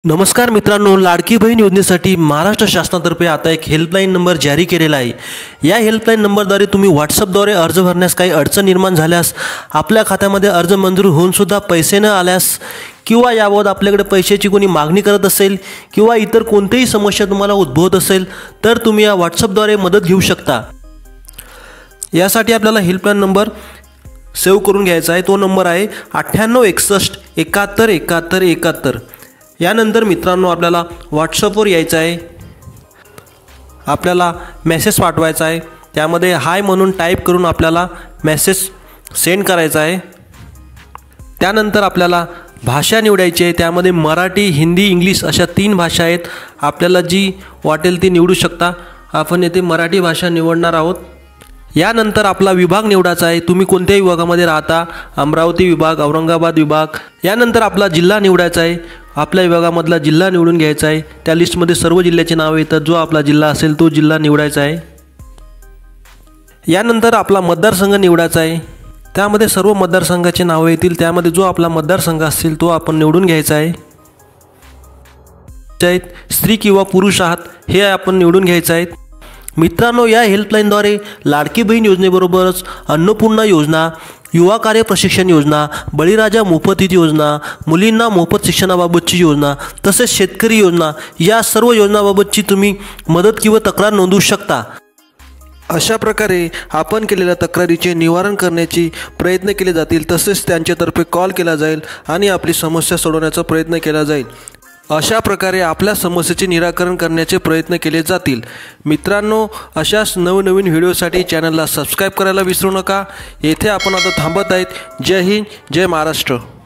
नमस्कार मित्रांनो, लाडकी बहीण योजनेसाठी महाराष्ट्र शासनातर्फे आता एक हेल्पलाईन नंबर जारी केलेला आहे। या हेल्पलाईन नंबरद्वारे तुम्ही व्हॉट्सअपद्वारे अर्ज भरण्यास काही अडचण निर्माण झाल्यास, आपल्या खात्यामध्ये अर्ज मंजूर होऊन सुद्धा पैसे न आल्यास किंवा याबाबत आपल्याकडे पैशाची कोणी मागणी करत असेल किंवा इतर कोणतीही समस्या तुम्हाला उद्भवत असेल तर तुम्ही या व्हॉट्सअपद्वारे मदत घेऊ शकता। यासाठी आपल्याला हेल्पलाईन नंबर सेव्ह करून घ्यायचा आहे। तो नंबर आहे 9861 71 71 71। यानंतर मित्रांनो आपल्याला व्हॉट्सअपवर यायचं आहे, आपल्याला मेसेज पाठवायचा आहे। त्यामध्ये हाय म्हणून टाईप करून आपल्याला मेसेज सेंड करायचा आहे। त्यानंतर आपल्याला भाषा निवडायची आहे। त्यामध्ये मराठी, हिंदी, इंग्लिश अशा 3 भाषा आहेत। आपल्याला जी वाटेल ती निवडू शकता। आपण येथे मराठी भाषा निवडणार आहोत। यानंतर आपला विभाग निवडायचा आहे। तुम्ही कोणत्याही विभागामध्ये राहता, अमरावती विभाग, औरंगाबाद विभाग। यानंतर आपला जिल्हा निवडायचा आहे। आपल्या विभागामधला जिल्हा निवडून घ्यायचा आहे। त्या लिस्टमध्ये सर्व जिल्ह्याचे नाव येतात। जो आपला जिल्हा असेल तो जिल्हा निवडायचा आहे। यानंतर आपला मतदारसंघ निवडायचा आहे। त्यामध्ये सर्व मतदारसंघाचे नाव येतील। त्यामध्ये जो आपला मतदारसंघ असेल तो आपण निवडून घ्यायचा आहे। स्त्री किंवा पुरुष आहात हे आपण निवडून घ्यायचं आहे। मित्रांनो, या हेल्पलाईनद्वारे लाडकी बहीण योजनेबरोबरच अन्नपूर्णा योजना, युवा कार्य प्रशिक्षण योजना, बळीराजा मोफत योजना, मुलींना मोफत शिक्षणाबाबतची योजना तसेच शेतकरी योजना या सर्व योजनांबाबतची तुम्ही मदत किंवा तक्रार नोंदवू शकता। अशा प्रकारे आपण केलेल्या तक्रारीचे निवारण करण्याची प्रयत्न केले जातील। तसेच त्यांच्यातर्फे कॉल केला जाईल आणि आपली समस्या सोडवण्याचा प्रयत्न केला जाईल। अशा प्रकारे आपल्या समस्येचे निराकरण करण्याचे प्रयत्न केले जातील। मित्रांनो, अशाच नवनवीन व्हिडिओसाठी चॅनलला सबस्क्राईब करायला विसरू नका। येथे आपण आता थांबत आहेत। जय हिंद, जय महाराष्ट्र।